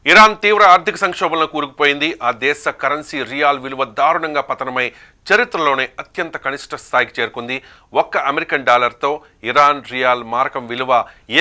Iran తీవ్ర ఆర్థిక సంక్షోభంలో కూరుకుపోయింది. ఆ దేశ కరెన్సీ రియాల్ విలువ దారుణంగా పతనమై చరిత్రలోనే అత్యంత కనిష్ట స్థాయికి చేరుకుంది. ఒక్క అమెరికన్ డాలర్తో ఇరాన్ రియాల్ మారకం విలువ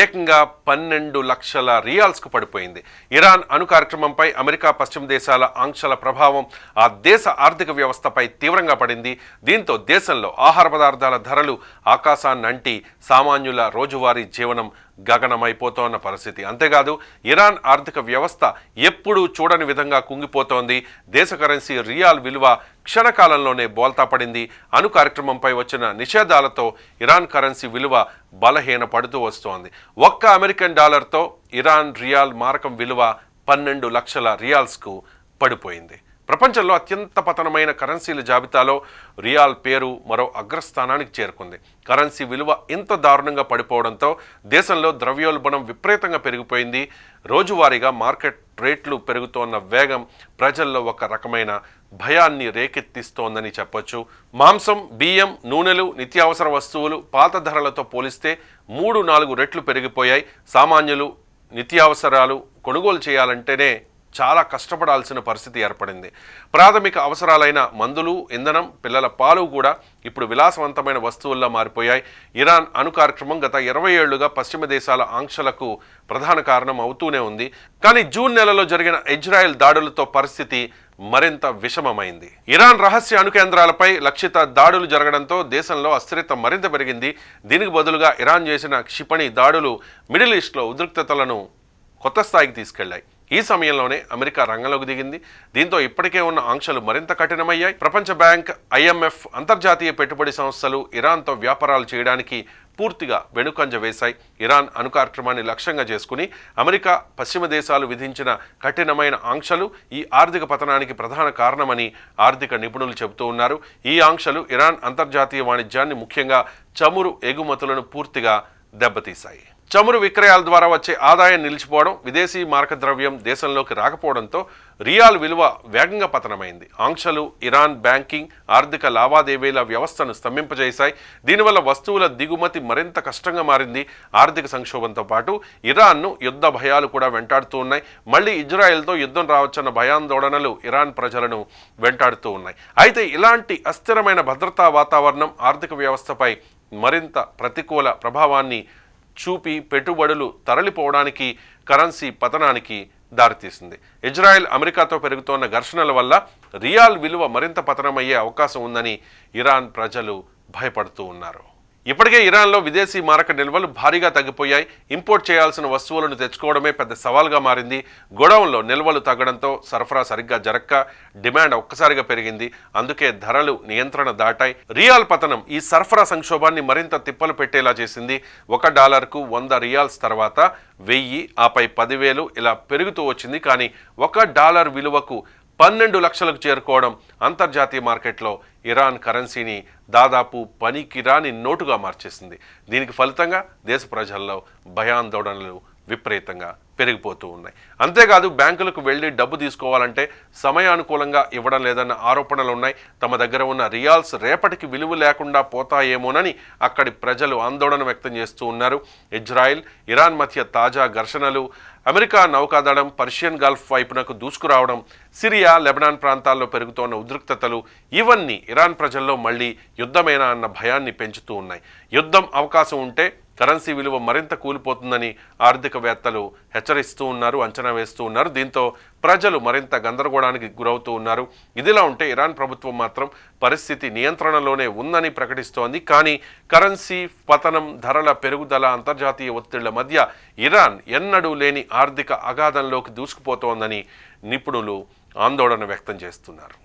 ఏకంగా 12 లక్షల రియాల్స్కు పడిపోయింది. ఇరాన్ అణు కార్యక్రమంపై అమెరికా, పశ్చిమ దేశాల ఆంక్షల ప్రభావం ఆ దేశ ఆర్థిక వ్యవస్థపై తీవ్రంగా పడింది. దీంతో దేశంలో ఆహార పదార్థాల ధరలు ఆకాశాన్నంటి సామాన్యుల రోజువారీ జీవనం గగనమైపోతోన్న పరిస్థితి. అంతేకాదు ఇరాన్ ఆర్థిక వ్యవస్థ ఎప్పుడూ చూడని విధంగా కుంగిపోతోంది. దేశ కరెన్సీ రియాల్ విలువ క్షణకాలంలోనే బోల్తా పడింది. అణు కార్యక్రమంపై వచ్చిన నిషేధాలతో ఇరాన్ కరెన్సీ విలువ బలహీన పడుతూ వస్తోంది. ఒక్క అమెరికన్ డాలర్తో ఇరాన్ రియాల్ మారకం విలువ 12 లక్షల రియాల్స్కు పడిపోయింది. ప్రపంచంలో అత్యంత పతనమైన కరెన్సీల జాబితాలో రియాల్ పేరు మరో అగ్రస్థానానికి చేరుకుంది. కరెన్సీ విలువ ఇంత దారుణంగా పడిపోవడంతో దేశంలో ద్రవ్యోల్బణం విపరీతంగా పెరిగిపోయింది. రోజువారీగా మార్కెట్ రేట్లు పెరుగుతోన్న వేగం ప్రజల్లో ఒక రకమైన భయాన్ని రేకెత్తిస్తోందని చెప్పొచ్చు. మాంసం, బియ్యం, నూనెలు, నిత్యావసర వస్తువులు పాత ధరలతో పోలిస్తే 3-4 రెట్లు పెరిగిపోయాయి. సామాన్యులు నిత్యావసరాలు కొనుగోలు చేయాలంటేనే చాలా కష్టపడాల్సిన పరిస్థితి ఏర్పడింది. ప్రాథమిక అవసరాలైన మందులు, ఇంధనం, పిల్లల పాలు కూడా ఇప్పుడు విలాసవంతమైన వస్తువుల్లో మారిపోయాయి. ఇరాన్ అణు కార్యక్రమం గత 20 ఏళ్లుగా పశ్చిమ దేశాల ఆంక్షలకు ప్రధాన కారణం అవుతూనే ఉంది. కానీ జూన్ నెలలో జరిగిన ఇజ్రాయెల్ దాడులతో పరిస్థితి మరింత విషమమైంది. ఇరాన్ రహస్య అణు కేంద్రాలపై లక్షిత దాడులు జరగడంతో దేశంలో అస్థిరత మరింత పెరిగింది. దీనికి బదులుగా ఇరాన్ చేసిన క్షిపణి దాడులు మిడిల్ ఈస్ట్లో ఉద్రిక్తతలను కొత్త స్థాయికి తీసుకెళ్లాయి. ఈ సమయంలోనే అమెరికా రంగంలోకి దిగింది. దీంతో ఇప్పటికే ఉన్న ఆంక్షలు మరింత కఠినమయ్యాయి. ప్రపంచ బ్యాంక్, IMF, అంతర్జాతీయ పెట్టుబడి సంస్థలు ఇరాన్తో వ్యాపారాలు చేయడానికి పూర్తిగా వెనుకంజ వేశాయి. ఇరాన్ అణు కార్యక్రమాన్ని లక్ష్యంగా చేసుకుని అమెరికా, పశ్చిమ దేశాలు విధించిన కఠినమైన ఆంక్షలు ఈ ఆర్థిక పతనానికి ప్రధాన కారణమని ఆర్థిక నిపుణులు చెబుతూ ఉన్నారు. ఈ ఆంక్షలు ఇరాన్ అంతర్జాతీయ వాణిజ్యాన్ని, ముఖ్యంగా చమురు ఎగుమతులను పూర్తిగా దెబ్బతీశాయి. చమురు విక్రయాల ద్వారా వచ్చే ఆదాయం నిలిచిపోవడం, విదేశీ మారక ద్రవ్యం దేశంలోకి రాకపోవడంతో రియాల్ విలువ వేగంగా పతనమైంది. ఆంక్షలు ఇరాన్ బ్యాంకింగ్, ఆర్థిక లావాదేవీల వ్యవస్థను స్తంభింపజేశాయి. దీనివల్ల వస్తువుల దిగుమతి మరింత కష్టంగా మారింది. ఆర్థిక సంక్షోభంతో పాటు ఇరాన్ను యుద్ధ భయాలు కూడా వెంటాడుతూ ఉన్నాయి. మళ్ళీ ఇజ్రాయెల్తో యుద్ధం రావచ్చన్న భయాందోళనలు ఇరాన్ ప్రజలను వెంటాడుతూ ఉన్నాయి. అయితే ఇలాంటి అస్థిరమైన భద్రతా వాతావరణం ఆర్థిక వ్యవస్థపై మరింత ప్రతికూల ప్రభావాన్ని చూపి పెట్టుబడులు తరలిపోవడానికి, కరెన్సీ పతనానికి దారితీసింది. ఇజ్రాయెల్, అమెరికాతో పెరుగుతోన్న ఘర్షణల వల్ల రియాల్ విలువ మరింత పతనమయ్యే అవకాశం ఉందని ఇరాన్ ప్రజలు భయపడుతూ ఉన్నారు. ఇప్పటికే ఇరాన్లో విదేశీ మారక నిల్వలు భారీగా తగ్గిపోయాయి. ఇంపోర్ట్ చేయాల్సిన వస్తువులను తెచ్చుకోవడమే పెద్ద సవాల్గా మారింది. గోడౌన్లో నిల్వలు తగ్గడంతో సరఫరా సరిగ్గా జరక్క డిమాండ్ ఒక్కసారిగా పెరిగింది. అందుకే ధరలు నియంత్రణ దాటాయి. రియాల్ పతనం ఈ సరఫరా సంక్షోభాన్ని మరింత తిప్పలు పెట్టేలా చేసింది. $1కు 100 రియాల్స్ తర్వాత 1000, ఆపై 10,000 ఇలా పెరుగుతూ వచ్చింది. కానీ $1 విలువకు 12 లక్షలకు చేరుకోవడం అంతర్జాతీయ మార్కెట్లో ఇరాన్ కరెన్సీని దాదాపు పనికిరాని నోటుగా మార్చేసింది. దీనికి ఫలితంగా దేశ ప్రజల్లో భయాందోళనలు విపరీతంగా పెరిగిపోతూ ఉన్నాయి. అంతేకాదు బ్యాంకులకు వెళ్ళి డబ్బు తీసుకోవాలంటే సమయానుకూలంగా ఇవ్వడం లేదన్న ఆరోపణలు ఉన్నాయి. తమ దగ్గర ఉన్న రియాల్స్ రేపటికి విలువ లేకుండా పోతాయేమోనని అక్కడి ప్రజలు ఆందోళన వ్యక్తం చేస్తూ ఉన్నారు. ఇజ్రాయెల్, ఇరాన్ మధ్య తాజా ఘర్షణలు, అమెరికా నౌకాదళం పర్షియన్ గల్ఫ్ వైపునకు దూసుకురావడం, సిరియా, లెబనాన్ ప్రాంతాల్లో పెరుగుతోన్న ఉద్రిక్తతలు ఇవన్నీ ఇరాన్ ప్రజల్లో మళ్ళీ యుద్ధమేనా అన్న భయాన్ని పెంచుతూ ఉన్నాయి. యుద్ధం అవకాశం ఉంటే కరెన్సీ విలువ మరింత కూలిపోతుందని ఆర్థికవేత్తలు హెచ్చరిస్తూ ఉన్నారు, అంచనా వేస్తూ ఉన్నారు. దీంతో ప్రజలు మరింత గందరగోళానికి గురవుతూ ఉన్నారు. ఇదిలా ఉంటే ఇరాన్ ప్రభుత్వం మాత్రం పరిస్థితి నియంత్రణలోనే ఉందని ప్రకటిస్తోంది. కానీ కరెన్సీ పతనం, ధరల పెరుగుదల, అంతర్జాతీయ ఒత్తిళ్ల మధ్య ఇరాన్ ఎన్నడూ లేని ఆర్థిక అగాధంలోకి దూసుకుపోతోందని నిపుణులు ఆందోళన వ్యక్తం చేస్తున్నారు.